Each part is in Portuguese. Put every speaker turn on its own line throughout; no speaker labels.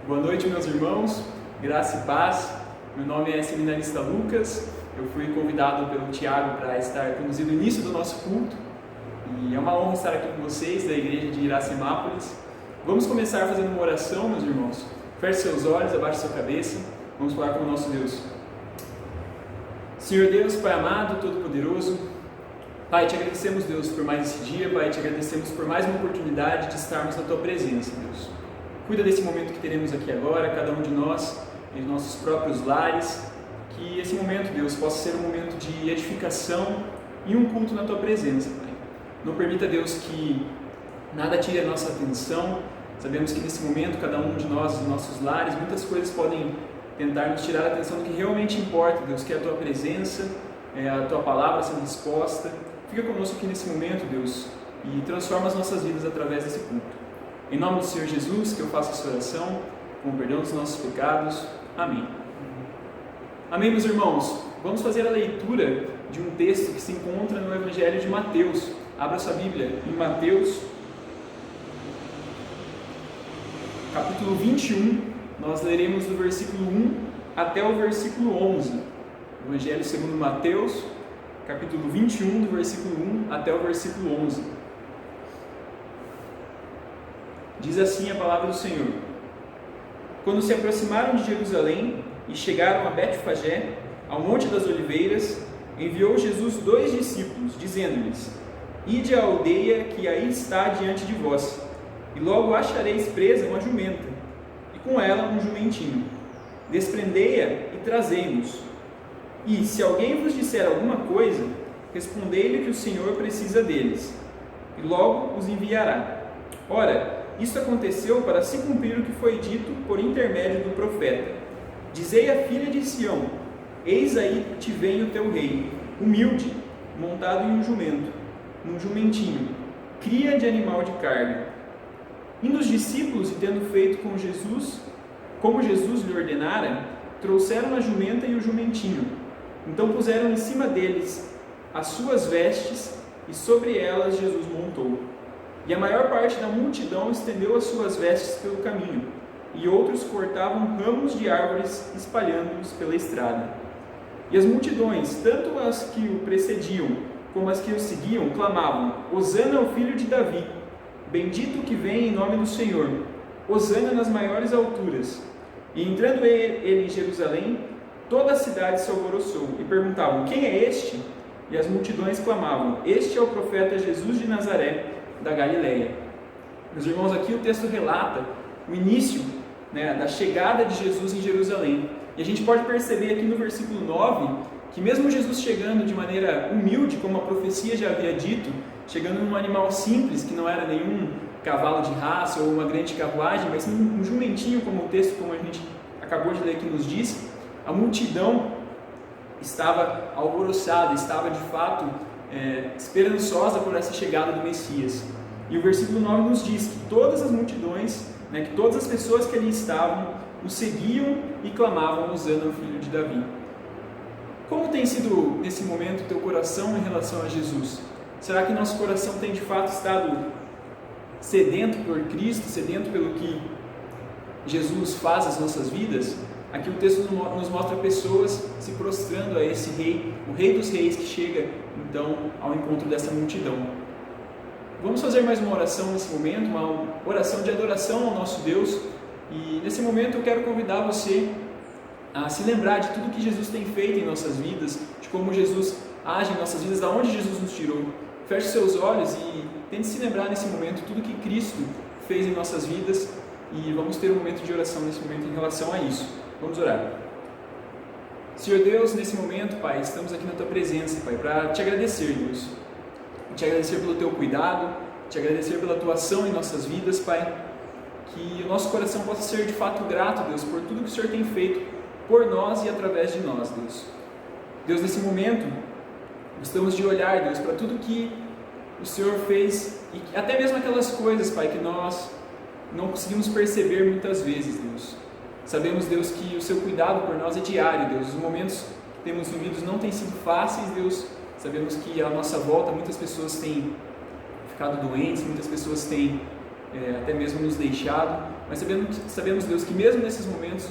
Boa noite, meus irmãos, graça e paz. Meu nome é seminarista Lucas, eu fui convidado pelo Tiago para estar conduzindo o início do nosso culto e é uma honra estar aqui com vocês da igreja de Iracemápolis. Vamos começar fazendo uma oração, meus irmãos. Feche seus olhos, abaixe sua cabeça, vamos falar com o nosso Deus. Senhor Deus, Pai amado, Todo-Poderoso, Pai, te agradecemos, Deus, por mais esse dia, Pai, te agradecemos por mais uma oportunidade de estarmos na Tua presença, Deus. Cuida desse momento que teremos aqui agora, cada um de nós, em nossos próprios lares, que esse momento, Deus, possa ser um momento de edificação e um culto na Tua presença, Pai. Não permita, Deus, que nada tire a nossa atenção. Sabemos que nesse momento, cada um de nós, em nossos lares, muitas coisas podem tentar nos tirar a atenção do que realmente importa, Deus, que é a Tua presença, a Tua palavra sendo exposta. Fica conosco aqui nesse momento, Deus, e transforma as nossas vidas através desse culto. Em nome do Senhor Jesus, que eu faço essa oração, com o perdão dos nossos pecados. Amém. Amém, meus irmãos. Vamos fazer a leitura de um texto que se encontra no Evangelho de Mateus. Abra sua Bíblia em Mateus, capítulo 21. Nós leremos do versículo 1 até o versículo 11. Evangelho segundo Mateus, capítulo 21, do versículo 1 até o versículo 11. Diz assim a palavra do Senhor: Quando se aproximaram de Jerusalém e chegaram a Betfagé, ao Monte das Oliveiras, enviou Jesus 2 discípulos, dizendo-lhes: Ide à aldeia que aí está diante de vós, e logo achareis presa uma jumenta, e com ela um jumentinho. Desprendei-a e trazei-nos. E, se alguém vos disser alguma coisa, respondei-lhe que o Senhor precisa deles, e logo os enviará. Ora, isso aconteceu para se cumprir o que foi dito por intermédio do profeta: Dizei à filha de Sião: Eis aí te vem o teu rei, humilde, montado em um jumento, num jumentinho, cria de animal de carga. Indo os discípulos, e tendo feito com Jesus, como Jesus lhe ordenara, trouxeram a jumenta e o jumentinho. Então puseram em cima deles as suas vestes, e sobre elas Jesus montou. E a maior parte da multidão estendeu as suas vestes pelo caminho, e outros cortavam ramos de árvores, espalhando-os pela estrada. E as multidões, tanto as que o precediam como as que o seguiam, clamavam: Hosana ao filho de Davi, bendito o que vem em nome do Senhor, Hosana nas maiores alturas. E entrando ele em Jerusalém, toda a cidade se alvoroçou, e perguntavam: Quem é este? E as multidões clamavam: Este é o profeta Jesus de Nazaré, da Galileia. Meus irmãos, aqui o texto relata o início, da chegada de Jesus em Jerusalém. E a gente pode perceber aqui no versículo 9, que mesmo Jesus chegando de maneira humilde, como a profecia já havia dito, chegando num animal simples, que não era nenhum cavalo de raça ou uma grande carruagem, mas um jumentinho, como o texto, como a gente acabou de ler aqui nos diz, a multidão estava alvoroçada, estava de fato esperançosa por essa chegada do Messias. E o versículo 9 nos diz que todas as multidões, que todas as pessoas que ali estavam, o seguiam e clamavam: Hosana ao filho de Davi. Como tem sido nesse momento o teu coração em relação a Jesus? Será que nosso coração tem de fato estado sedento por Cristo, sedento pelo que Jesus faz nas nossas vidas? Aqui o texto nos mostra pessoas se prostrando a esse rei, o rei dos reis, que chega então ao encontro dessa multidão. Vamos fazer mais uma oração nesse momento, uma oração de adoração ao nosso Deus. E nesse momento eu quero convidar você a se lembrar de tudo que Jesus tem feito em nossas vidas, de como Jesus age em nossas vidas, de onde Jesus nos tirou. Feche seus olhos e tente se lembrar nesse momento tudo que Cristo fez em nossas vidas, e vamos ter um momento de oração nesse momento em relação a isso. Vamos orar. Senhor Deus, nesse momento, Pai, estamos aqui na Tua presença, Pai, para Te agradecer, Deus. Te agradecer pelo Teu cuidado, Te agradecer pela Tua ação em nossas vidas, Pai. Que o nosso coração possa ser de fato grato, Deus, por tudo que o Senhor tem feito por nós e através de nós, Deus. Deus, nesse momento, gostamos de olhar, Deus, para tudo que o Senhor fez, e até mesmo aquelas coisas, Pai, que nós não conseguimos perceber muitas vezes, Deus. Sabemos, Deus, que o Seu cuidado por nós é diário, Deus. Os momentos que temos vividos não têm sido fáceis, Deus. Sabemos que à nossa volta muitas pessoas têm ficado doentes, muitas pessoas têm até mesmo nos deixado, mas sabemos, Deus, que mesmo nesses momentos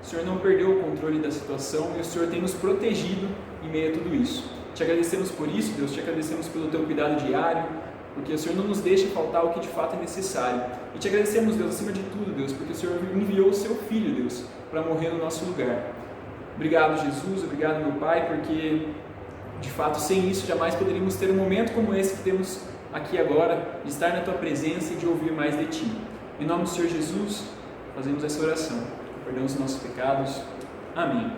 o Senhor não perdeu o controle da situação e o Senhor tem nos protegido em meio a tudo isso. Te agradecemos por isso, Deus, te agradecemos pelo teu cuidado diário, porque o Senhor não nos deixa faltar o que de fato é necessário. E te agradecemos, Deus, acima de tudo, Deus, porque o Senhor enviou o seu Filho, Deus, para morrer no nosso lugar. Obrigado, Jesus, obrigado, meu Pai, porque de fato sem isso jamais poderíamos ter um momento como esse que temos aqui agora, de estar na tua presença e de ouvir mais de ti. Em nome do Senhor Jesus, fazemos essa oração. Perdão os nossos pecados. Amém.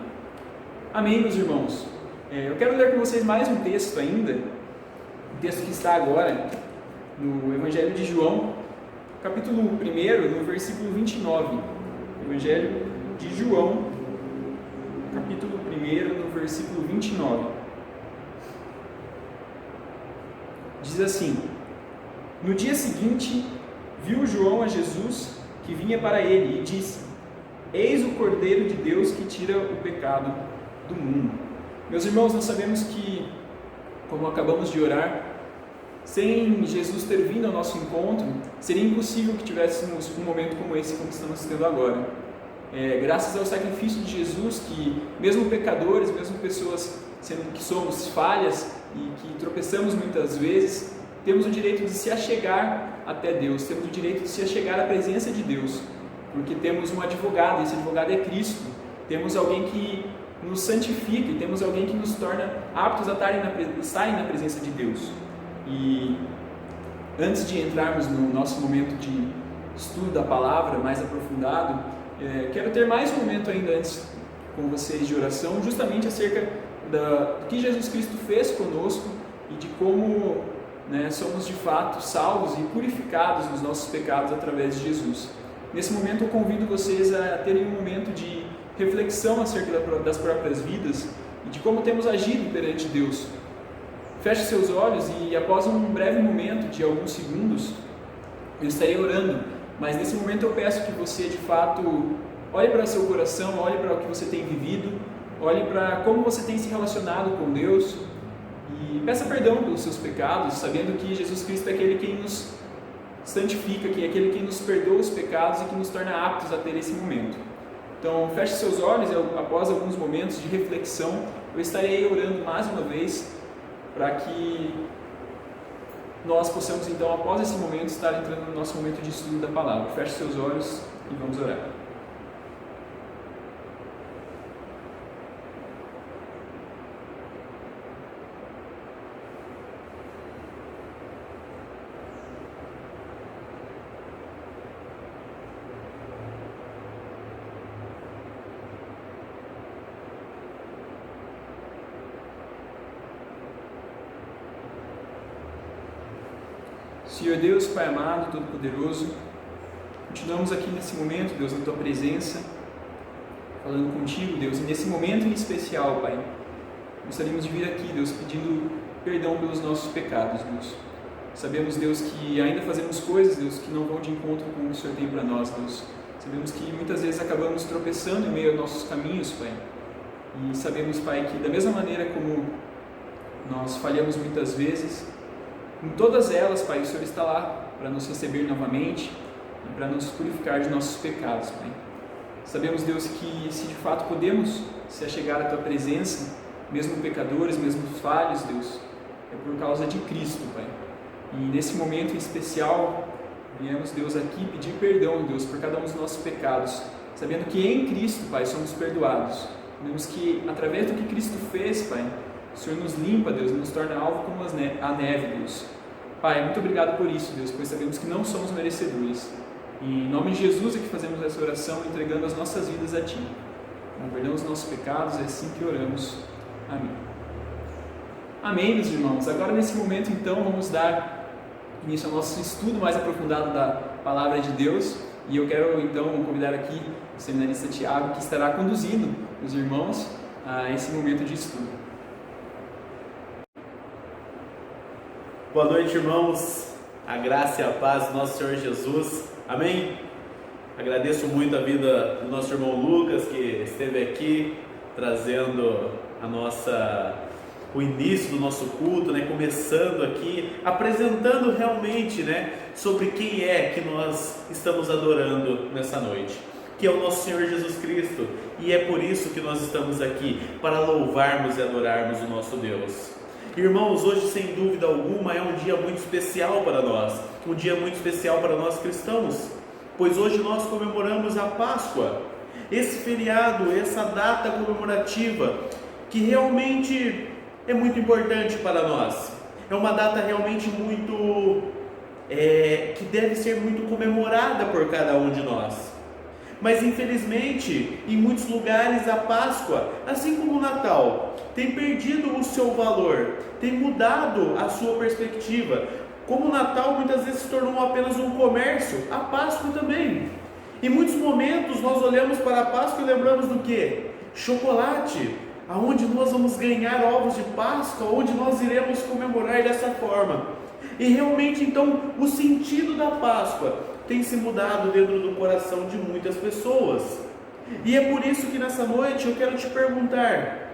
Amém, meus irmãos. Eu quero ler com vocês mais um texto ainda, um texto que está agora no Evangelho de João, capítulo 1, no versículo 29. Evangelho de João, capítulo 1, no versículo 29. Diz assim: No dia seguinte, viu João a Jesus que vinha para ele e disse: Eis o Cordeiro de Deus que tira o pecado do mundo. Meus irmãos, nós sabemos que, como acabamos de orar, sem Jesus ter vindo ao nosso encontro, seria impossível que tivéssemos um momento como esse como estamos tendo agora. Graças ao sacrifício de Jesus, que mesmo pecadores, mesmo pessoas sendo que somos falhas e que tropeçamos muitas vezes, temos o direito de se achegar até Deus, temos o direito de se achegar à presença de Deus, porque temos um advogado, e esse advogado é Cristo. Temos alguém que nos santifica e temos alguém que nos torna aptos a estarem na presença de Deus. E antes de entrarmos no nosso momento de estudo da palavra mais aprofundado, quero ter mais um momento ainda antes com vocês de oração, justamente acerca do que Jesus Cristo fez conosco e de como somos de fato salvos e purificados dos nossos pecados através de Jesus. Nesse momento eu convido vocês a terem um momento de reflexão acerca das próprias vidas e de como temos agido perante Deus. Feche seus olhos e após um breve momento de alguns segundos, eu estarei orando, mas nesse momento eu peço que você de fato olhe para seu coração, olhe para o que você tem vivido, olhe para como você tem se relacionado com Deus e peça perdão pelos seus pecados, sabendo que Jesus Cristo é aquele que nos santifica, que é aquele que nos perdoa os pecados e que nos torna aptos a ter esse momento. Então feche seus olhos e após alguns momentos de reflexão, eu estarei orando mais uma vez para que nós possamos então, após esse momento, estar entrando no nosso momento de estudo da palavra. Feche seus olhos e vamos orar. Senhor Deus, Pai amado, Todo-Poderoso, continuamos aqui nesse momento, Deus, na Tua presença, falando contigo, Deus, e nesse momento em especial, Pai, gostaríamos de vir aqui, Deus, pedindo perdão pelos nossos pecados, Deus. Sabemos, Deus, que ainda fazemos coisas, Deus, que não vão de encontro com o que o Senhor tem para nós, Deus. Sabemos que muitas vezes acabamos tropeçando em meio aos nossos caminhos, Pai. E sabemos, Pai, que da mesma maneira como nós falhamos muitas vezes, em todas elas, Pai, o Senhor está lá para nos receber novamente e para nos purificar de nossos pecados, Pai. Sabemos, Deus, que se de fato podemos se achegar à Tua presença, mesmo pecadores, mesmo falhos, Deus, é por causa de Cristo, Pai. E nesse momento em especial, viemos, Deus, aqui pedir perdão, Deus, por cada um dos nossos pecados, sabendo que em Cristo, Pai, somos perdoados. Sabemos que através do que Cristo fez, Pai, o Senhor nos limpa, Deus, e nos torna alvo como a neve, Deus. Pai, muito obrigado por isso, Deus, pois sabemos que não somos merecedores. E em nome de Jesus é que fazemos essa oração, entregando as nossas vidas a Ti. Com perdão dos nossos pecados, é assim que oramos. Amém. Amém, meus irmãos. Agora, nesse momento, então, vamos dar início ao nosso estudo mais aprofundado da Palavra de Deus. E eu quero, então, convidar aqui o seminarista Tiago, que estará conduzindo os irmãos a esse momento de estudo.
Boa noite, irmãos, a graça e a paz do nosso Senhor Jesus, amém? Agradeço muito a vida do nosso irmão Lucas, que esteve aqui trazendo a nossa o início do nosso culto, né, começando aqui, apresentando realmente, né, sobre quem é que nós estamos adorando nessa noite, que é o nosso Senhor Jesus Cristo, e é por isso que nós estamos aqui, para louvarmos e adorarmos o nosso Deus. Irmãos, hoje sem dúvida alguma é um dia muito especial para nós, um dia muito especial para nós cristãos, pois hoje nós comemoramos a Páscoa, esse feriado, essa data comemorativa, que realmente é muito importante para nós. É uma data realmente muito, que deve ser muito comemorada por cada um de nós. Mas infelizmente, em muitos lugares a Páscoa, assim como o Natal, tem perdido o seu valor, tem mudado a sua perspectiva. Como o Natal muitas vezes se tornou apenas um comércio, a Páscoa também. Em muitos momentos nós olhamos para a Páscoa e lembramos do quê? Chocolate, aonde nós vamos ganhar ovos de Páscoa, onde nós iremos comemorar dessa forma. E realmente então o sentido da Páscoa tem se mudado dentro do coração de muitas pessoas. E é por isso que nessa noite eu quero te perguntar: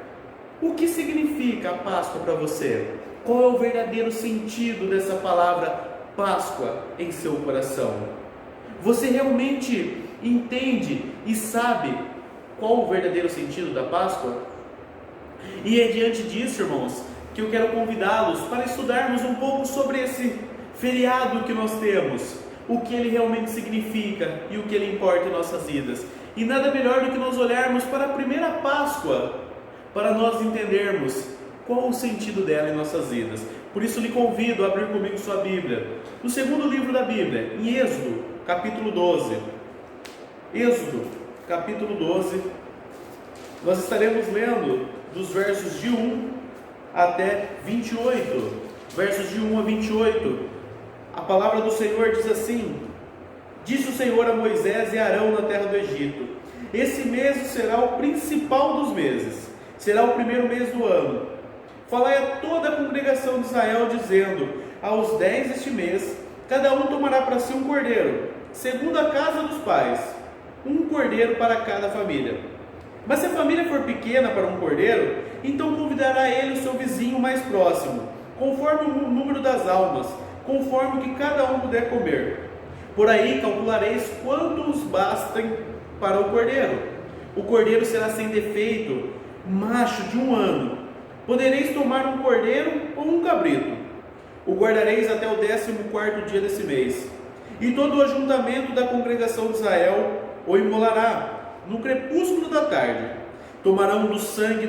o que significa a Páscoa para você? Qual é o verdadeiro sentido dessa palavra Páscoa em seu coração? Você realmente entende e sabe qual o verdadeiro sentido da Páscoa? E é diante disso, irmãos, que eu quero convidá-los para estudarmos um pouco sobre esse feriado que nós temos, o que ele realmente significa e o que ele importa em nossas vidas. E nada melhor do que nós olharmos para a primeira Páscoa, para nós entendermos qual o sentido dela em nossas vidas. Por isso lhe convido a abrir comigo sua Bíblia, no segundo livro da Bíblia, em Êxodo, capítulo 12. Êxodo, capítulo 12, nós estaremos lendo dos versos de 1 até 28, versos de 1 a 28, a palavra do Senhor diz assim: disse o Senhor a Moisés e a Arão na terra do Egito: esse mês será o principal dos meses, será o primeiro mês do ano. Falai a toda a congregação de Israel, dizendo: aos 10 deste mês, cada um tomará para si um cordeiro, segundo a casa dos pais, um cordeiro para cada família. Mas se a família for pequena para um cordeiro, então convidará ele o seu vizinho mais próximo, conforme o número das almas, conforme o que cada um puder comer. Por aí calculareis quantos bastem para o cordeiro. O cordeiro será sem defeito, macho de 1 ano. Podereis tomar um cordeiro ou um cabrito. O guardareis até o 14º dia desse mês. E todo o ajuntamento da congregação de Israel o imolará no crepúsculo da tarde. Tomarão do sangue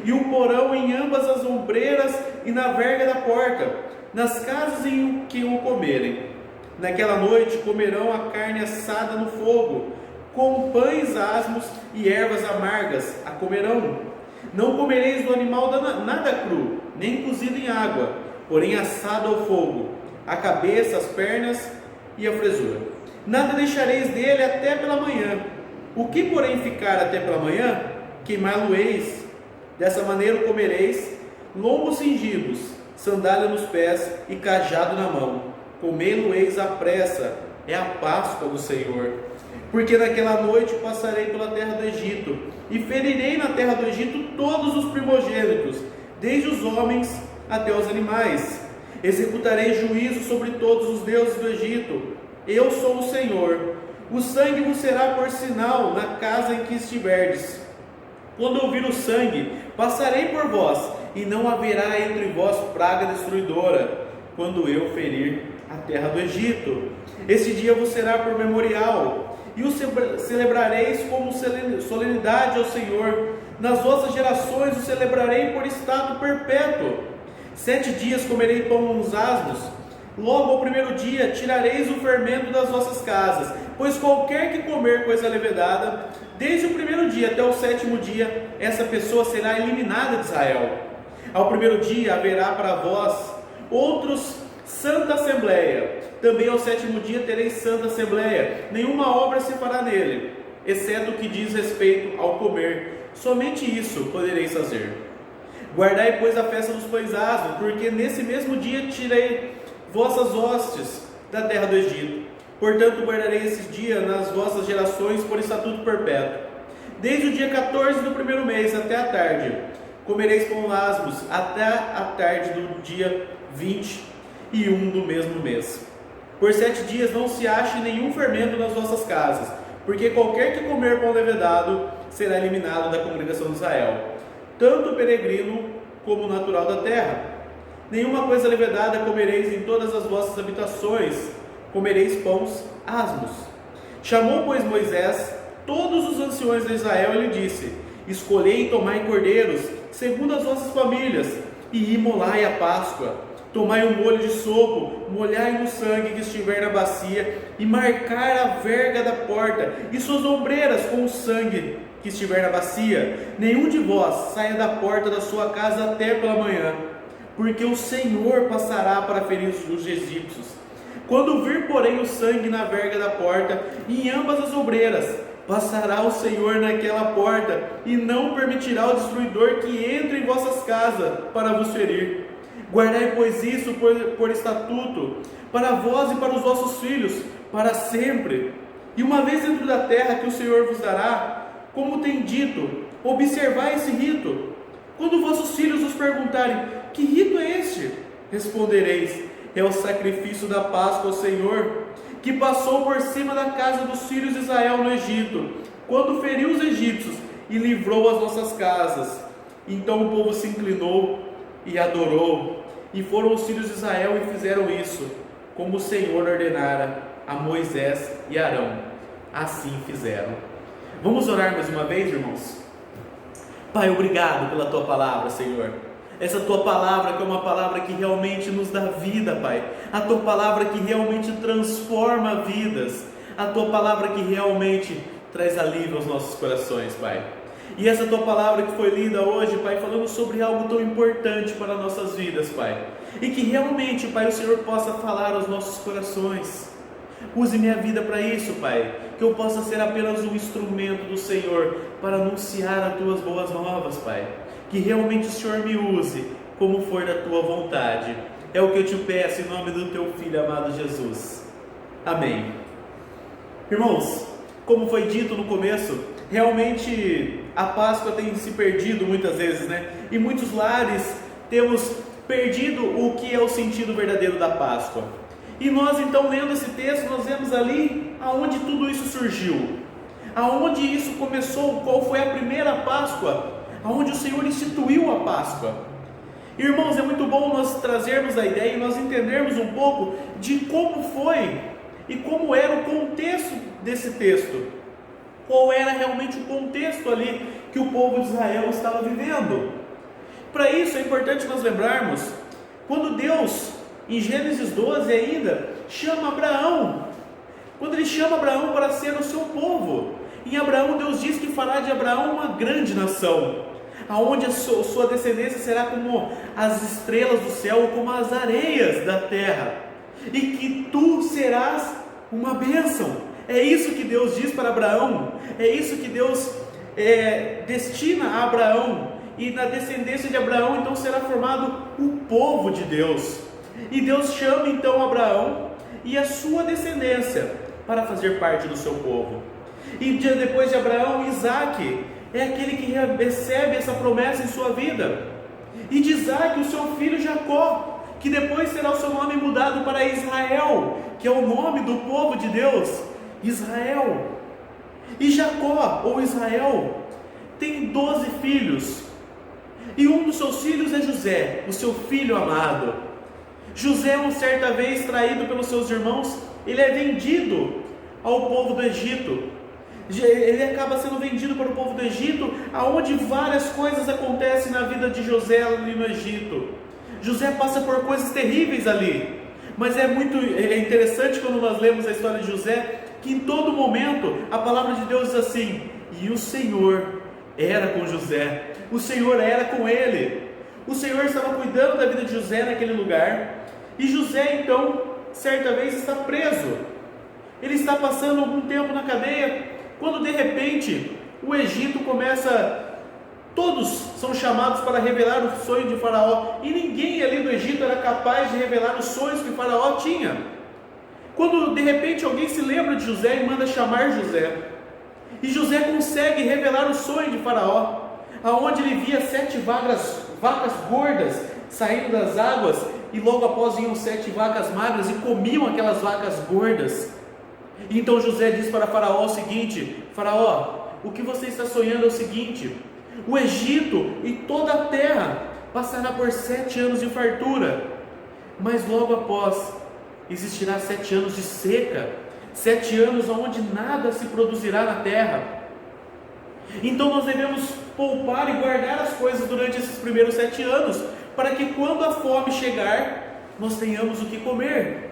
e o porão em ambas as ombreiras e na verga da porta, nas casas em que o comerem. Naquela noite comerão a carne assada no fogo, com pães asmos e ervas amargas a comerão. Não comereis do animal nada cru, nem cozido em água, porém assado ao fogo, a cabeça, as pernas e a fresura. Nada deixareis dele até pela manhã. O que porém ficar até pela manhã, queimá-lo-eis. Dessa maneira o comereis, lombos cingidos, sandália nos pés e cajado na mão. Comê-lo-eis à pressa, é a Páscoa do Senhor. Porque naquela noite passarei pela terra do Egito, e ferirei na terra do Egito todos os primogênitos, desde os homens até os animais. Executarei juízo sobre todos os deuses do Egito. Eu sou o Senhor. O sangue vos será por sinal na casa em que estiverdes. Quando eu vir o sangue, passarei por vós, e não haverá entre vós praga destruidora, quando eu ferir a terra do Egito. Esse dia vos será por memorial, e o celebrareis como solenidade ao Senhor. Nas vossas gerações o celebrarei por estado perpétuo. 7 dias comerei pão nos asmos. Logo ao primeiro dia tirareis o fermento das vossas casas, pois qualquer que comer coisa levedada, desde o primeiro dia até o 7º dia, essa pessoa será eliminada de Israel. Ao primeiro dia haverá para vós outros santa assembleia. Também ao 7º dia tereis santa assembleia. Nenhuma obra se fará nele, exceto o que diz respeito ao comer. Somente isso podereis fazer. Guardai, pois, a festa dos pães asmos, porque nesse mesmo dia tirei vossas hostes da terra do Egito. Portanto, guardarei esses dias nas vossas gerações por estatuto perpétuo. Desde o dia 14 do primeiro mês até a tarde, comereis pão asmos até a tarde do dia 21 do mesmo mês. Por 7 dias não se ache nenhum fermento nas vossas casas, porque qualquer que comer pão levedado será eliminado da congregação de Israel, tanto peregrino como natural da terra. Nenhuma coisa levedada comereis em todas as vossas habitações, comereis pães asmos. Chamou, pois, Moisés todos os anciões de Israel e lhe disse: escolhei e tomai cordeiros, segundo as vossas famílias, e imolai a Páscoa. Tomai um molho de sopo, molhai no sangue que estiver na bacia, e marcar a verga da porta, e suas ombreiras com o sangue que estiver na bacia. Nenhum de vós saia da porta da sua casa até pela manhã, porque o Senhor passará para ferir os egípcios. Quando vir, porém, o sangue na verga da porta e em ambas as ombreiras, passará o Senhor naquela porta, e não permitirá o destruidor que entre em vossas casas para vos ferir. Guardai, pois, isso por estatuto, para vós e para os vossos filhos, para sempre. E uma vez dentro da terra que o Senhor vos dará, como tem dito, observai esse rito. Quando vossos filhos vos perguntarem: que rito é este? Respondereis: é o sacrifício da Páscoa ao Senhor, que passou por cima da casa dos filhos de Israel no Egito, quando feriu os egípcios e livrou as nossas casas. Então o povo se inclinou e adorou, e foram os filhos de Israel e fizeram isso, como o Senhor ordenara a Moisés e Arão. Assim fizeram. Vamos orar mais uma vez, irmãos? Pai, obrigado pela Tua palavra, Senhor. Essa Tua palavra que é uma palavra que realmente nos dá vida, Pai. A Tua palavra que realmente transforma vidas. A Tua palavra que realmente traz alívio aos nossos corações, Pai. E essa Tua palavra que foi lida hoje, Pai, falando sobre algo tão importante para nossas vidas, Pai. E que realmente, Pai, o Senhor possa falar aos nossos corações. Use minha vida para isso, Pai. Que eu possa ser apenas um instrumento do Senhor para anunciar as Tuas boas novas, Pai. Que realmente o Senhor me use como for da Tua vontade. É o que eu te peço em nome do Teu Filho amado Jesus. Amém. Irmãos, como foi dito no começo, realmente a Páscoa tem se perdido muitas vezes, né? Em muitos lares temos perdido o que é o sentido verdadeiro da Páscoa. E nós então, lendo esse texto, nós vemos ali aonde tudo isso surgiu, aonde isso começou, qual foi a primeira Páscoa, aonde o Senhor instituiu a Páscoa. Irmãos, é muito bom nós trazermos a ideia e nós entendermos um pouco de como foi e como era o contexto desse texto, qual era realmente o contexto ali que o povo de Israel estava vivendo. Para isso é importante nós lembrarmos, quando Deus, em Gênesis 12 ainda, chama Abraão, quando Ele chama Abraão para ser o seu povo. Em Abraão, Deus diz que fará de Abraão uma grande nação, aonde a sua descendência será como as estrelas do céu, como as areias da terra, e que tu serás uma bênção. É isso que Deus diz para Abraão, é isso que Deus destina a Abraão, e na descendência de Abraão então será formado o povo de Deus. E Deus chama então Abraão e a sua descendência para fazer parte do seu povo. E depois de Abraão, Isaque é aquele que recebe essa promessa em sua vida. E de Isaque o seu filho Jacó, que depois será o seu nome mudado para Israel, que é o nome do povo de Deus, Israel. E Jacó, ou Israel, tem 12 filhos. E um dos seus filhos é José, o seu filho amado. José, uma certa vez traído pelos seus irmãos, ele é vendido ao povo do Egito. Ele acaba sendo vendido para o povo do Egito, aonde várias coisas acontecem na vida de José ali no Egito. José passa por coisas terríveis ali, mas é interessante quando nós lemos a história de José, que em todo momento a palavra de Deus diz assim: e o Senhor era com José, o Senhor era com ele. O Senhor estava cuidando da vida de José naquele lugar, e José então, certa vez está preso, ele está passando algum tempo na cadeia, quando de repente o Egito começa, todos são chamados para revelar o sonho de Faraó, e ninguém ali do Egito era capaz de revelar os sonhos que Faraó tinha. Quando de repente alguém se lembra de José e manda chamar José, e José consegue revelar o sonho de Faraó. aonde ele via 7 vacas gordas saindo das águas, e logo após iam 7 vacas magras e comiam aquelas vacas gordas. Então José diz para Faraó o seguinte: Faraó, o que você está sonhando é o seguinte: o Egito e toda a terra passará por 7 anos de fartura, mas logo após existirá 7 anos de seca, 7 anos onde nada se produzirá na terra. Então nós devemos poupar e guardar as coisas durante esses primeiros 7 anos, para que quando a fome chegar, nós tenhamos o que comer.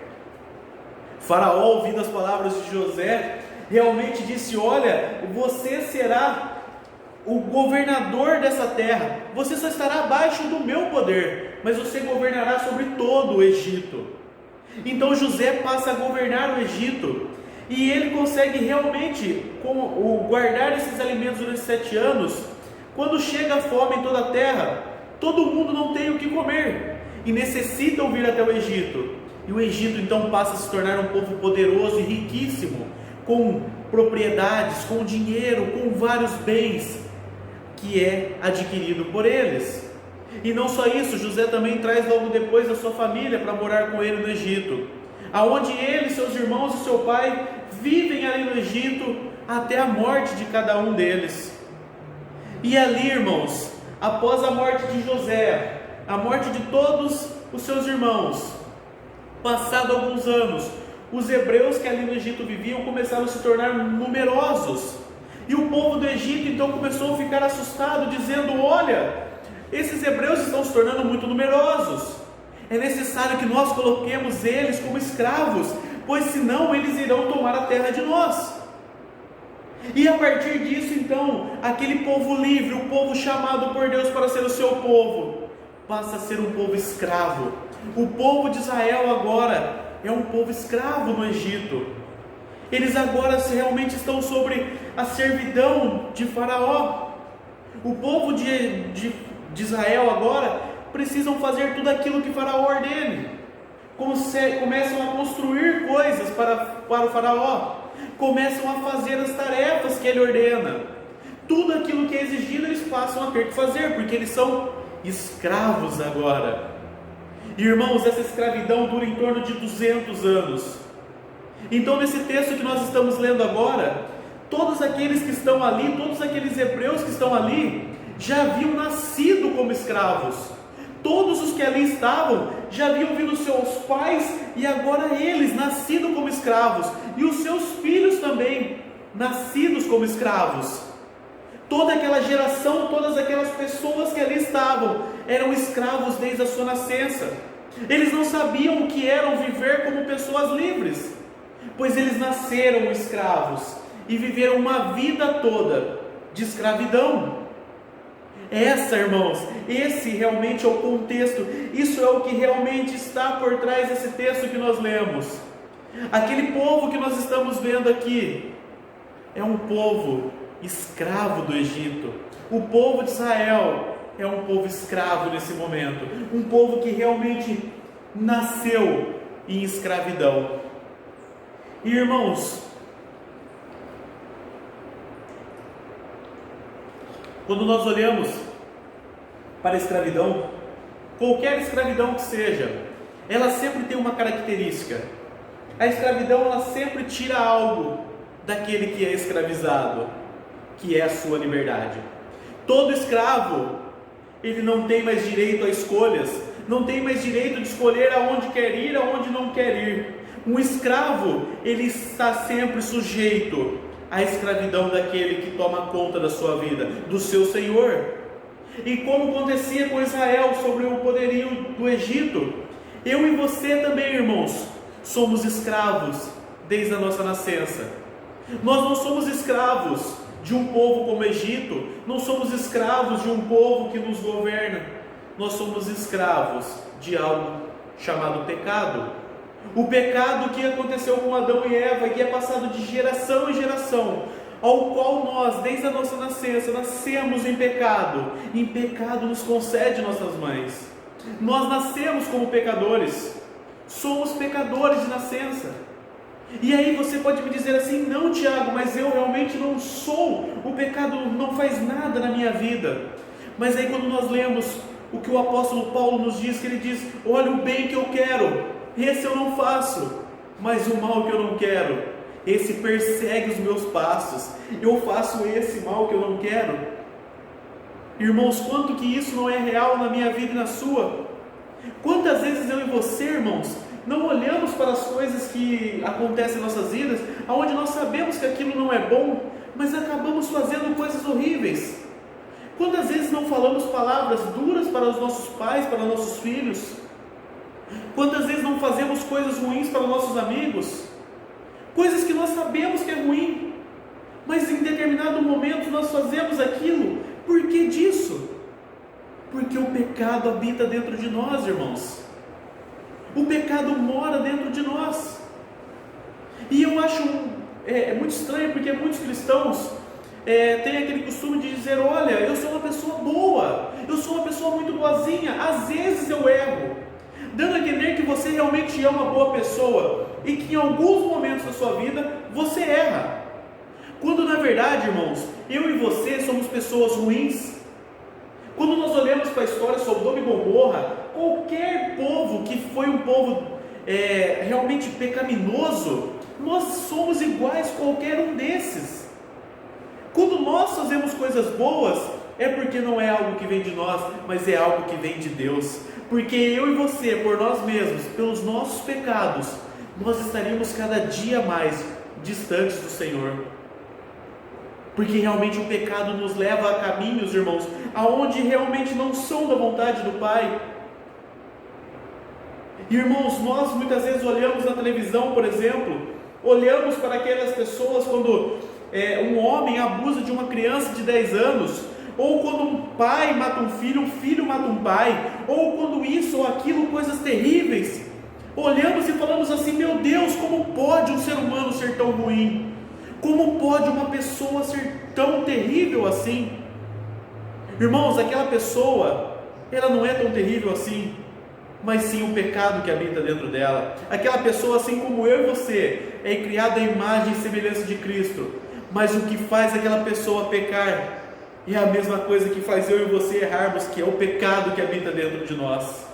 Faraó, ouvindo as palavras de José, realmente disse: olha, você será o governador dessa terra, você só estará abaixo do meu poder, mas você governará sobre todo o Egito. Então José passa a governar o Egito, e ele consegue realmente guardar esses alimentos durante 7 anos. Quando chega a fome em toda a terra, todo mundo não tem o que comer e necessitam vir até o Egito. E o Egito então passa a se tornar um povo poderoso e riquíssimo, com propriedades, com dinheiro, com vários bens, que é adquirido por eles. E não só isso, José também traz logo depois a sua família para morar com ele no Egito, aonde ele, seus irmãos e seu pai vivem ali no Egito até a morte de cada um deles. E ali, irmãos, após a morte de José, a morte de todos os seus irmãos, passado alguns anos, os hebreus que ali no Egito viviam começaram a se tornar numerosos, e o povo do Egito então começou a ficar assustado, dizendo: olha, esses hebreus estão se tornando muito numerosos, é necessário que nós coloquemos eles como escravos, pois senão eles irão tomar a terra de nós. E a partir disso então, aquele povo livre, o povo chamado por Deus para ser o seu povo, passa a ser um povo escravo. O povo de Israel agora é um povo escravo no Egito. Eles agora realmente estão sobre a servidão de Faraó. O povo de Israel agora precisam fazer tudo aquilo que Faraó ordene. Começam a construir coisas para o Faraó. Começam a fazer as tarefas que ele ordena. Tudo aquilo que é exigido eles passam a ter que fazer, porque eles são escravos agora. Irmãos, essa escravidão dura em torno de 200 anos. Então nesse texto que nós estamos lendo agora, todos aqueles que estão ali, todos aqueles hebreus que estão ali, já haviam nascido como escravos. Todos os que ali estavam já haviam vindo seus pais, e agora eles, nascidos como escravos, e os seus filhos também, nascidos como escravos. Toda aquela geração, todas aquelas pessoas que ali estavam, eram escravos desde a sua nascença. Eles não sabiam o que eram viver como pessoas livres, pois eles nasceram escravos e viveram uma vida toda de escravidão. Irmãos, esse realmente é o contexto, isso é o que realmente está por trás desse texto que nós lemos. Aquele povo que nós estamos vendo aqui é um povo escravo do Egito. O povo de Israel é um povo escravo nesse momento, um povo que realmente nasceu em escravidão. E irmãos, quando nós olhamos para a escravidão, qualquer escravidão que seja, ela sempre tem uma característica. A escravidão, ela sempre tira algo daquele que é escravizado, que é a sua liberdade. Todo escravo, ele não tem mais direito a escolhas, não tem mais direito de escolher aonde quer ir, aonde não quer ir. Um escravo, ele está sempre sujeito à escravidão daquele que toma conta da sua vida, do seu Senhor. E como acontecia com Israel sobre o poderio do Egito, eu e você também, irmãos, somos escravos desde a nossa nascença. Nós não somos escravos de um povo como o Egito, não somos escravos de um povo que nos governa. Nós somos escravos de algo chamado pecado. O pecado que aconteceu com Adão e Eva, que é passado de geração em geração, ao qual nós, desde a nossa nascença, nascemos em pecado. Em pecado nos concede nossas mães. Nós nascemos como pecadores. Somos pecadores de nascença. E aí você pode me dizer assim: não, Tiago, mas eu realmente não sou, o pecado não faz nada na minha vida. Mas aí quando nós lemos o que o apóstolo Paulo nos diz, que ele diz: olha, o bem que eu quero, esse eu não faço, mas o mal que eu não quero, esse persegue os meus passos, eu faço esse mal que eu não quero. Irmãos, quanto que isso não é real na minha vida e na sua? Quantas vezes eu e você, irmãos, não olhamos para as coisas que acontecem em nossas vidas, aonde nós sabemos que aquilo não é bom, mas acabamos fazendo coisas horríveis? Quantas vezes não falamos palavras duras para os nossos pais, para nossos filhos? Quantas vezes não fazemos coisas ruins para nossos amigos? Coisas que nós sabemos que é ruim, mas em determinado momento nós fazemos aquilo. Por que disso? Porque o pecado habita dentro de nós, irmãos. O pecado mora dentro de nós. E eu acho muito estranho, porque muitos cristãos têm aquele costume de dizer: olha, eu sou uma pessoa boa, eu sou uma pessoa muito boazinha, às vezes eu erro, dando a entender que você realmente é uma boa pessoa e que em alguns momentos da sua vida você erra, quando na verdade, irmãos, eu e você somos pessoas ruins. Quando nós olhamos para a história sobre Sodoma e Gomorra, qualquer povo que foi um povo realmente pecaminoso, nós somos iguais a qualquer um desses. Quando nós fazemos coisas boas, é porque não é algo que vem de nós, mas é algo que vem de Deus. Porque eu e você, por nós mesmos, pelos nossos pecados, nós estaríamos cada dia mais distantes do Senhor. Porque realmente o pecado nos leva a caminhos, irmãos, aonde realmente não são da vontade do Pai. Irmãos, nós muitas vezes olhamos na televisão, por exemplo, olhamos para aquelas pessoas quando um homem abusa de uma criança de 10 anos, ou quando um pai mata um filho mata um pai, ou quando isso ou aquilo, coisas terríveis. Olhamos e falamos assim: meu Deus, como pode um ser humano ser tão ruim? Como pode uma pessoa ser tão terrível assim? Irmãos, aquela pessoa, ela não é tão terrível assim, mas sim o pecado que habita dentro dela. Aquela pessoa, assim como eu e você, é criada à imagem e semelhança de Cristo, mas o que faz aquela pessoa pecar é a mesma coisa que faz eu e você errarmos, que é o pecado que habita dentro de nós.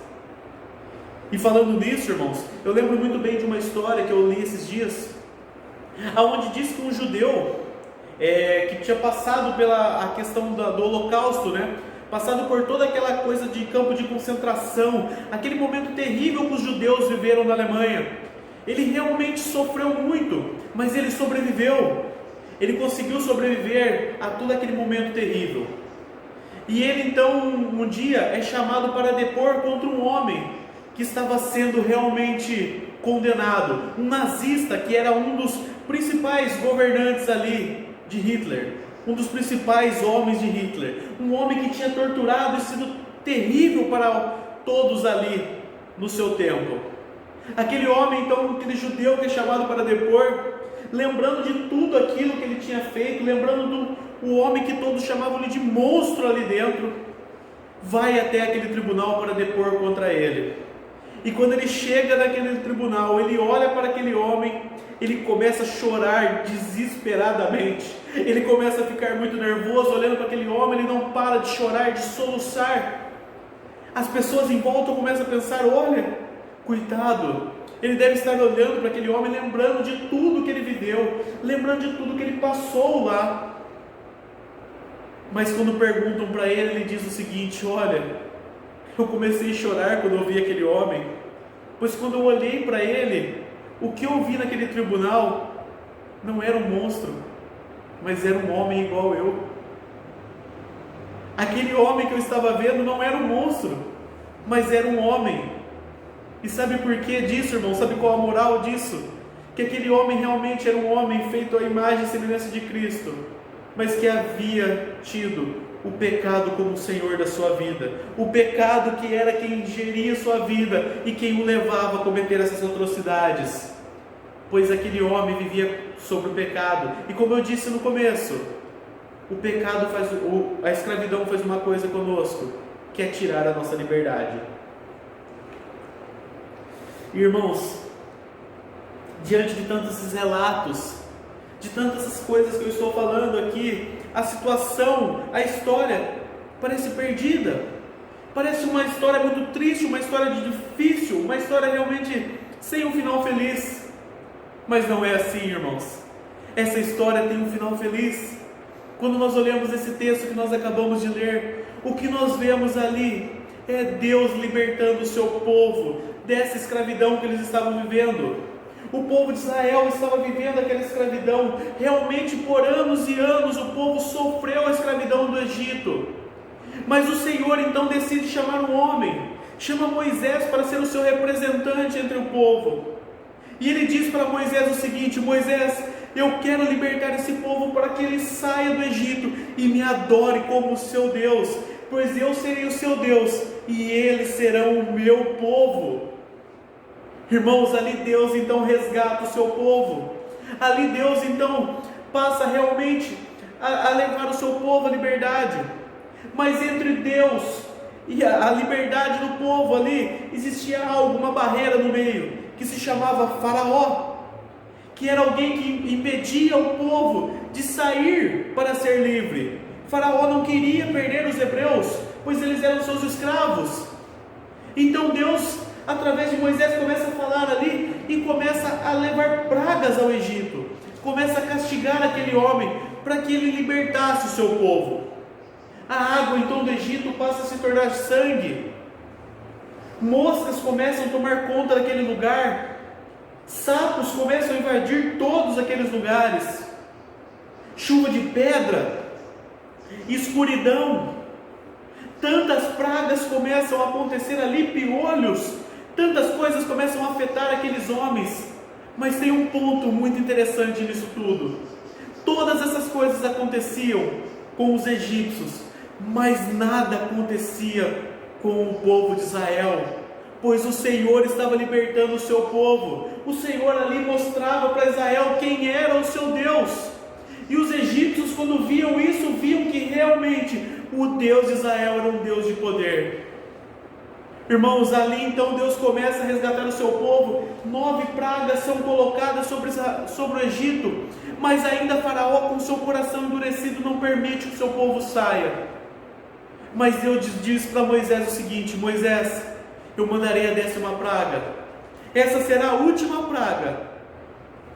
E falando nisso, irmãos, eu lembro muito bem de uma história que eu li esses dias, aonde diz que um judeu que tinha passado pela a questão do holocausto, passado por toda aquela coisa de campo de concentração, aquele momento terrível que os judeus viveram na Alemanha, ele realmente sofreu muito, mas ele sobreviveu. Ele conseguiu sobreviver a todo aquele momento terrível. E ele então um dia é chamado para depor contra um homem que estava sendo realmente condenado, um nazista que era um dos principais governantes ali de Hitler, um dos principais homens de Hitler, um homem que tinha torturado e sido terrível para todos ali no seu tempo. Aquele homem então, aquele judeu que é chamado para depor, lembrando de tudo aquilo que ele tinha feito, lembrando do homem que todos chamavam de monstro ali dentro, vai até aquele tribunal para depor contra ele. E quando ele chega naquele tribunal, ele olha para aquele homem, ele começa a chorar desesperadamente, ele começa a ficar muito nervoso, olhando para aquele homem, ele não para de chorar, de soluçar. As pessoas em volta começam a pensar: olha, coitado, ele deve estar olhando para aquele homem, lembrando de tudo que ele viveu, lembrando de tudo que ele passou lá. Mas quando perguntam para ele, ele diz o seguinte: olha, eu comecei a chorar quando eu vi aquele homem, pois quando eu olhei para ele, o que eu vi naquele tribunal não era um monstro, mas era um homem igual eu. Aquele homem que eu estava vendo não era um monstro, mas era um homem. E sabe por que disso, irmão? Sabe qual a moral disso? Que aquele homem realmente era um homem feito à imagem e semelhança de Cristo, mas que havia tido o pecado como Senhor da sua vida, o pecado que era quem geria sua vida e quem o levava a cometer essas atrocidades, pois aquele homem vivia sobre o pecado. E como eu disse no começo, a escravidão faz uma coisa conosco, que é tirar a nossa liberdade. Irmãos, diante de tantos esses relatos, de tantas essas coisas que eu estou falando aqui, a situação, a história parece perdida, parece uma história muito triste, uma história difícil, uma história realmente sem um final feliz. Mas não é assim, irmãos. Essa história tem um final feliz. Quando nós olhamos esse texto que nós acabamos de ler, o que nós vemos ali é Deus libertando o seu povo dessa escravidão que eles estavam vivendo. O povo de Israel estava vivendo aquela escravidão. Realmente por anos e anos o povo sofreu a escravidão do Egito. Mas o Senhor então decide chamar um homem, chama Moisés para ser o seu representante entre o povo. E ele diz para Moisés o seguinte: Moisés, eu quero libertar esse povo para que ele saia do Egito e me adore como o seu Deus, pois eu serei o seu Deus e eles serão o meu povo. Irmãos, ali Deus então resgata o seu povo. Ali Deus então passa realmente a levar o seu povo à liberdade. Mas entre Deus e a liberdade do povo ali existia algo, uma barreira no meio, que se chamava Faraó, que era alguém que impedia o povo de sair para ser livre. Faraó não queria perder os hebreus, pois eles eram seus escravos. Então Deus, através de Moisés, começa a falar ali e começa a levar pragas ao Egito, começa a castigar aquele homem para que ele libertasse o seu povo. A água então do Egito passa a se tornar sangue, moscas começam a tomar conta daquele lugar, sapos começam a invadir todos aqueles lugares, chuva de pedra, escuridão, tantas pragas começam a acontecer ali, piolhos, tantas coisas começam a afetar aqueles homens. Mas tem um ponto muito interessante nisso tudo: todas essas coisas aconteciam com os egípcios, mas nada acontecia com o povo de Israel, pois o Senhor estava libertando o seu povo. O Senhor ali mostrava para Israel quem era o seu Deus, e os egípcios, quando viam isso, viam que realmente o Deus de Israel era um Deus de poder. Irmãos, ali então Deus começa a resgatar o seu povo. 9 pragas são colocadas sobre o Egito, mas ainda Faraó, com seu coração endurecido, não permite que o seu povo saia. Mas Deus diz para Moisés o seguinte: Moisés, eu mandarei a 10ª praga, essa será a última praga,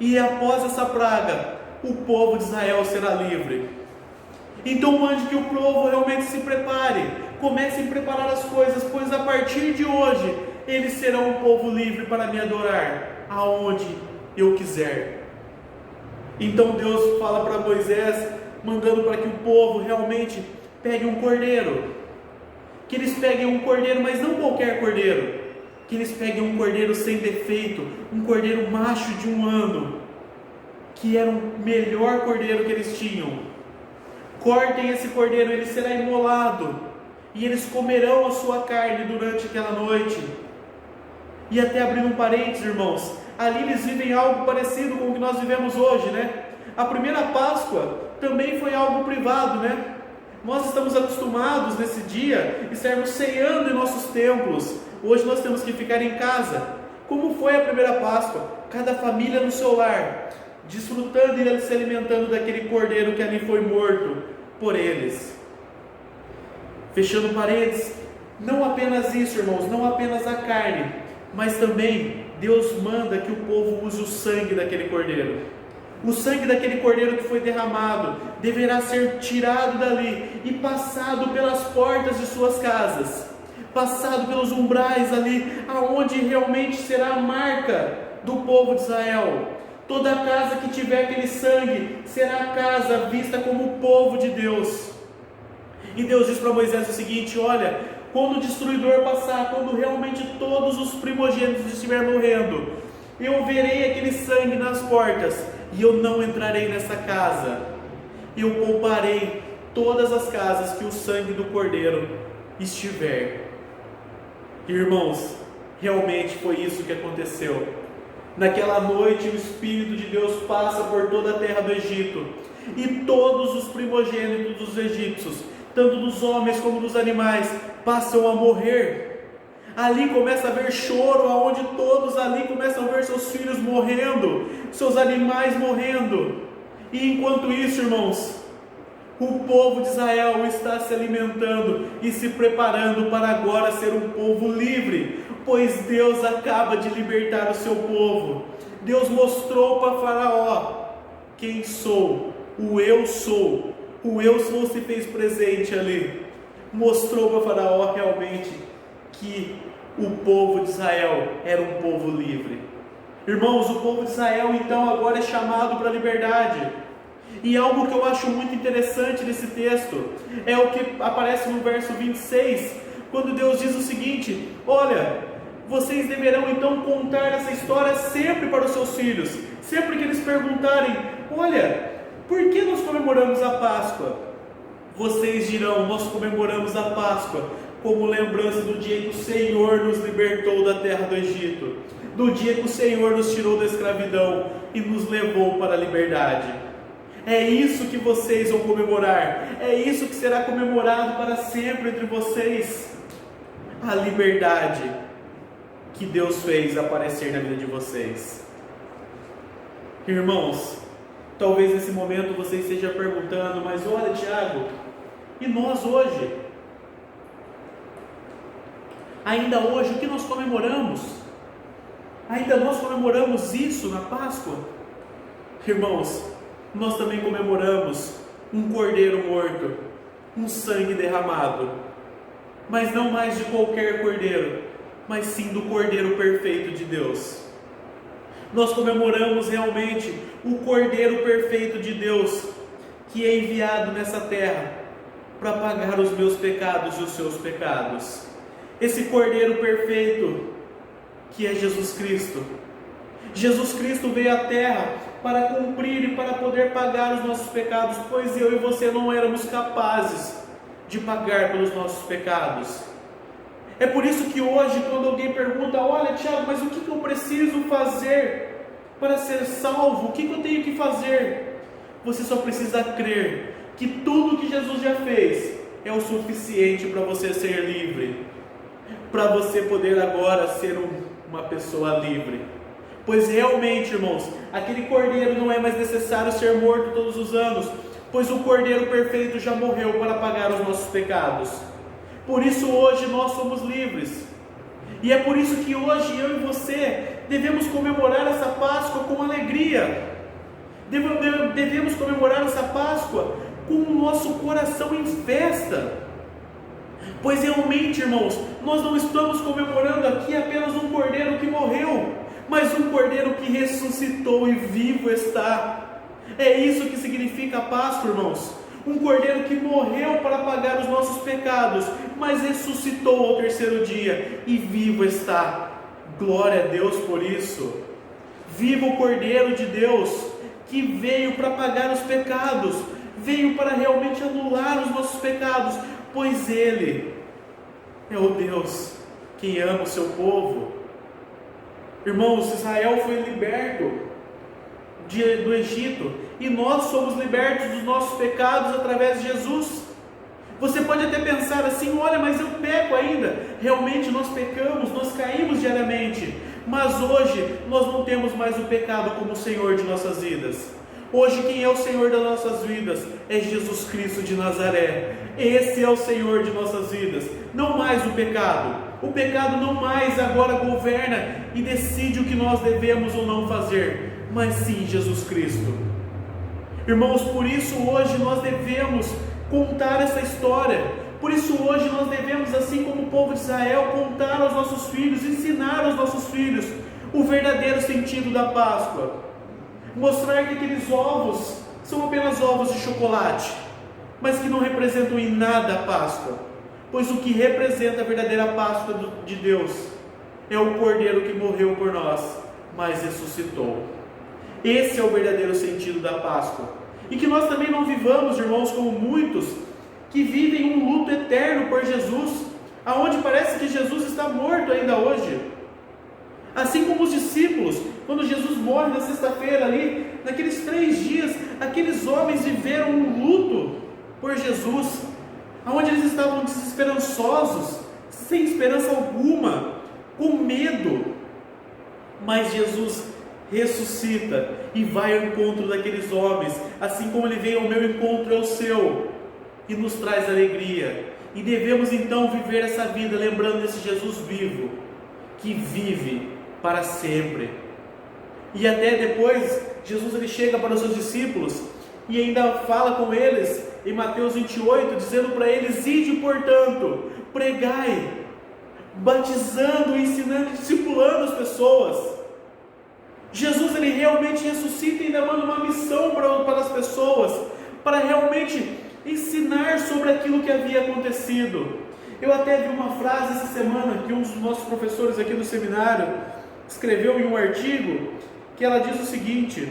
e após essa praga, o povo de Israel será livre. Então mande que o povo realmente se prepare, comece a preparar as coisas, pois a partir de hoje, eles serão um povo livre para me adorar, aonde eu quiser. Então Deus fala para Moisés, mandando para que o povo realmente pegue um cordeiro, que eles peguem um cordeiro, mas não qualquer cordeiro, que eles peguem um cordeiro sem defeito, um cordeiro macho de 1 ano, que era o melhor cordeiro que eles tinham. Cortem esse cordeiro, ele será imolado, e eles comerão a sua carne durante aquela noite. E até abrindo um parênteses, irmãos, ali eles vivem algo parecido com o que nós vivemos hoje, né? A primeira Páscoa também foi algo privado, né? Nós estamos acostumados nesse dia estarmos ceando em nossos templos. Hoje nós temos que ficar em casa. Como foi a primeira Páscoa? Cada família no seu lar, desfrutando e se alimentando daquele cordeiro que ali foi morto por eles. Fechando parênteses, não apenas isso, irmãos, não apenas a carne, mas também Deus manda que o povo use o sangue daquele cordeiro. O sangue daquele cordeiro que foi derramado deverá ser tirado dali e passado pelas portas de suas casas, passado pelos umbrais ali, aonde realmente será a marca do povo de Israel. Toda casa que tiver aquele sangue será a casa vista como o povo de Deus. E Deus diz para Moisés o seguinte: olha, quando o destruidor passar, quando realmente todos os primogênitos estiverem morrendo, eu verei aquele sangue nas portas, e eu não entrarei nessa casa. Eu pouparei todas as casas que o sangue do cordeiro estiver. Irmãos, realmente foi isso que aconteceu. Naquela noite o Espírito de Deus passa por toda a terra do Egito, e todos os primogênitos dos egípcios, tanto dos homens como dos animais, passam a morrer. Ali começa a haver choro, aonde todos ali começam a ver seus filhos morrendo, seus animais morrendo. E enquanto isso, irmãos, o povo de Israel está se alimentando e se preparando para agora ser um povo livre, pois Deus acaba de libertar o seu povo. Deus mostrou para Faraó quem sou, o eu sou. O eu sou se fez presente ali, mostrou para Faraó realmente que o povo de Israel era um povo livre. Irmãos, o povo de Israel então agora é chamado para a liberdade. E algo que eu acho muito interessante nesse texto é o que aparece no verso 26, quando Deus diz o seguinte: olha, vocês deverão então contar essa história sempre para os seus filhos, sempre que eles perguntarem: olha, por que nós comemoramos a Páscoa? Vocês dirão: nós comemoramos a Páscoa como lembrança do dia que o Senhor nos libertou da terra do Egito, do dia que o Senhor nos tirou da escravidão e nos levou para a liberdade. É isso que vocês vão comemorar, é isso que será comemorado para sempre entre vocês, a liberdade que Deus fez aparecer na vida de vocês. Irmãos, talvez nesse momento você esteja perguntando: mas olha, Tiago, e nós hoje? Ainda hoje, o que nós comemoramos? Ainda nós comemoramos isso na Páscoa? Irmãos, nós também comemoramos um cordeiro morto, um sangue derramado, mas não mais de qualquer cordeiro, mas sim do cordeiro perfeito de Deus. Nós comemoramos realmente o cordeiro perfeito de Deus, que é enviado nessa terra para pagar os meus pecados e os seus pecados. Esse cordeiro perfeito que é Jesus Cristo. Jesus Cristo veio à terra para cumprir e para poder pagar os nossos pecados, pois eu e você não éramos capazes de pagar pelos nossos pecados. É por isso que hoje, quando alguém pergunta: olha, Tiago, mas o que eu preciso fazer para ser salvo? O que eu tenho que fazer? Você só precisa crer que tudo que Jesus já fez é o suficiente para você ser livre, para você poder agora ser uma pessoa livre. Pois realmente, irmãos, aquele cordeiro não é mais necessário ser morto todos os anos, pois o cordeiro perfeito já morreu para pagar os nossos pecados. Por isso hoje nós somos livres. E é por isso que hoje eu e você devemos comemorar essa Páscoa com alegria. Devemos comemorar essa Páscoa com o nosso coração em festa. Pois realmente, irmãos, nós não estamos comemorando aqui apenas um cordeiro que morreu, mas um cordeiro que ressuscitou e vivo está. É isso que significa a Páscoa, irmãos. Um cordeiro que morreu para pagar os nossos pecados, mas ressuscitou ao terceiro dia e vivo está. Glória a Deus por isso. Viva o Cordeiro de Deus, que veio para pagar os pecados, veio para realmente anular os nossos pecados, pois Ele é o Deus que ama o seu povo. Irmãos, Israel foi liberto do Egito, e nós somos libertos dos nossos pecados através de Jesus. Você pode até pensar assim: olha, mas eu peco ainda. Realmente nós pecamos, nós caímos diariamente, mas hoje nós não temos mais o pecado como o Senhor de nossas vidas. Hoje quem é o Senhor das nossas vidas é Jesus Cristo de Nazaré. Esse é o Senhor de nossas vidas, não mais o pecado. O pecado não mais agora governa e decide o que nós devemos ou não fazer, mas sim Jesus Cristo. Irmãos, por isso hoje nós devemos contar essa história. Por isso hoje nós devemos, assim como o povo de Israel, contar aos nossos filhos, ensinar aos nossos filhos o verdadeiro sentido da Páscoa. Mostrar que aqueles ovos são apenas ovos de chocolate, mas que não representam em nada a Páscoa, pois o que representa a verdadeira Páscoa de Deus é o Cordeiro que morreu por nós, mas ressuscitou. Esse é o verdadeiro sentido da Páscoa. E que nós também não vivamos, irmãos, como muitos que vivem um luto eterno por Jesus, aonde parece que Jesus está morto ainda hoje. Assim como os discípulos, quando Jesus morre na sexta-feira ali, naqueles 3 dias, aqueles homens viveram um luto por Jesus, aonde eles estavam desesperançosos, sem esperança alguma, com medo. Mas Jesus ressuscita e vai ao encontro daqueles homens, assim como Ele veio ao meu encontro, ao seu, e nos traz alegria. E devemos então viver essa vida lembrando desse Jesus vivo, que vive para sempre. E até depois, Jesus ele chega para os seus discípulos e ainda fala com eles em Mateus 28, dizendo para eles: ide, portanto, pregai, batizando, ensinando, discipulando as pessoas. Jesus ele realmente ressuscita e ainda manda uma missão para as pessoas, para realmente ensinar sobre aquilo que havia acontecido. Eu até vi uma frase essa semana que um dos nossos professores aqui do seminário escreveu em um artigo, que ela diz o seguinte: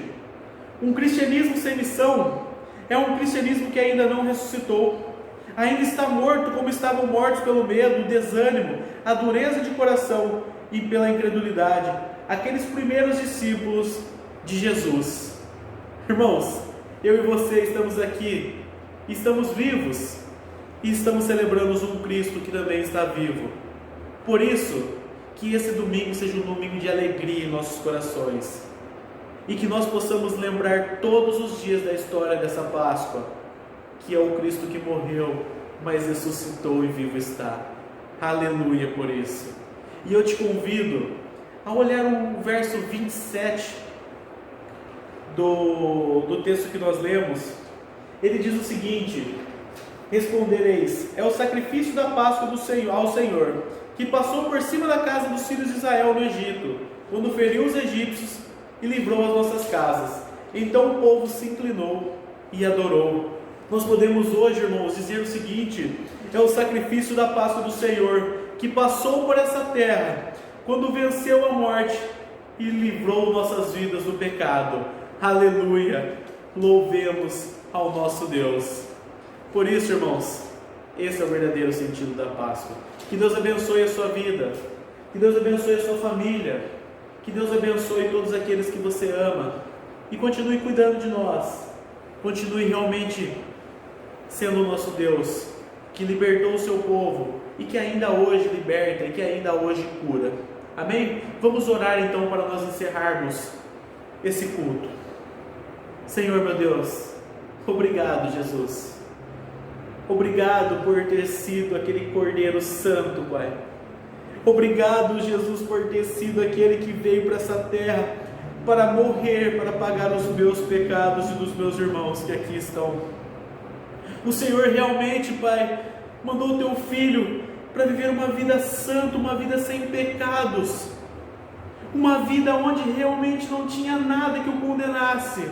um cristianismo sem missão é um cristianismo que ainda não ressuscitou, ainda está morto como estavam mortos pelo medo, o desânimo, a dureza de coração e pela incredulidade aqueles primeiros discípulos de Jesus. Irmãos, eu e você estamos aqui, estamos vivos e estamos celebrando um Cristo que também está vivo. Por isso, que esse domingo seja um domingo de alegria em nossos corações e que nós possamos lembrar todos os dias da história dessa Páscoa, que é o Cristo que morreu, mas ressuscitou e vivo está. Aleluia por isso. E eu te convido a olhar o verso 27 do texto que nós lemos. Ele diz o seguinte: respondereis, é o sacrifício da Páscoa do Senhor, ao Senhor, que passou por cima da casa dos filhos de Israel no Egito, quando feriu os egípcios e livrou as nossas casas. Então o povo se inclinou e adorou. Nós podemos hoje, irmãos, dizer o seguinte: é o sacrifício da Páscoa do Senhor, que passou por essa terra, quando venceu a morte e livrou nossas vidas do pecado. Aleluia! Louvemos ao nosso Deus. Por isso, irmãos, esse é o verdadeiro sentido da Páscoa. Que Deus abençoe a sua vida, que Deus abençoe a sua família, que Deus abençoe todos aqueles que você ama e continue cuidando de nós, continue realmente sendo o nosso Deus, que libertou o seu povo e que ainda hoje liberta e que ainda hoje cura. Amém? Vamos orar então para nós encerrarmos esse culto. Senhor meu Deus, obrigado, Jesus. Obrigado por ter sido aquele Cordeiro Santo, Pai. Obrigado, Jesus, por ter sido aquele que veio para essa terra para morrer, para pagar os meus pecados e dos meus irmãos que aqui estão. O Senhor realmente, Pai, mandou o Teu Filho para viver uma vida santa, uma vida sem pecados, uma vida onde realmente não tinha nada que o condenasse,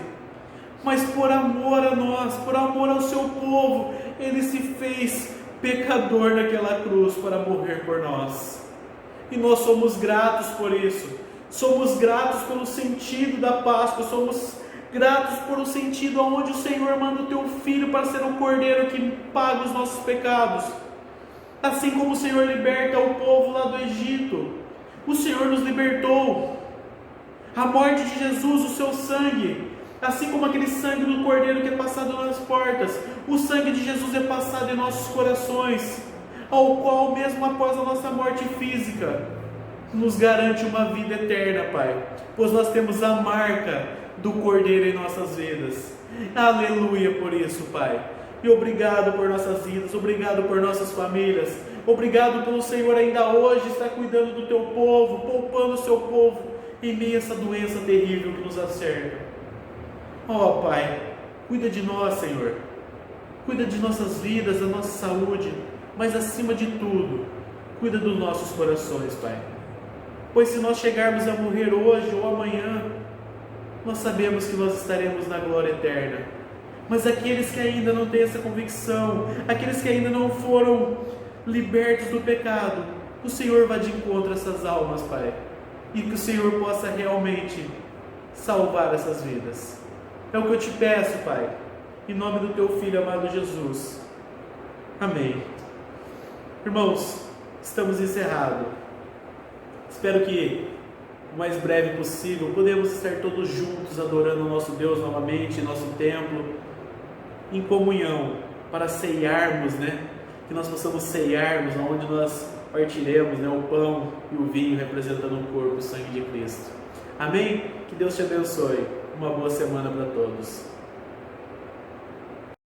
mas por amor a nós, por amor ao seu povo, Ele se fez pecador naquela cruz para morrer por nós. E nós somos gratos por isso, somos gratos pelo sentido da Páscoa, somos gratos por um sentido onde o Senhor manda o Teu Filho para ser o Cordeiro que paga os nossos pecados. Assim como o Senhor liberta o povo lá do Egito, o Senhor nos libertou. A morte de Jesus, o seu sangue, assim como aquele sangue do Cordeiro que é passado nas portas, o sangue de Jesus é passado em nossos corações, ao qual mesmo após a nossa morte física, nos garante uma vida eterna, Pai, pois nós temos a marca do Cordeiro em nossas vidas. Aleluia por isso, Pai. E obrigado por nossas vidas, obrigado por nossas famílias, obrigado pelo Senhor ainda hoje estar cuidando do Teu povo, poupando o Seu povo em meio a essa doença terrível que nos acerca. Ó Pai, cuida de nós, Senhor, cuida de nossas vidas, da nossa saúde, mas acima de tudo, cuida dos nossos corações, Pai, pois se nós chegarmos a morrer hoje ou amanhã, nós sabemos que nós estaremos na glória eterna. Mas aqueles que ainda não têm essa convicção, aqueles que ainda não foram libertos do pecado, o Senhor vai de encontro a essas almas, Pai, e que o Senhor possa realmente salvar essas vidas. É o que eu te peço, Pai, em nome do Teu Filho amado Jesus. Amém. Irmãos, estamos encerrados. Espero que o mais breve possível podemos estar todos juntos adorando o nosso Deus novamente em nosso templo, em comunhão, para ceiarmos, que nós possamos ceiarmos, onde nós partiremos, né, o pão e o vinho representando o corpo e o sangue de Cristo. Amém? Que Deus te abençoe. Uma boa semana para todos.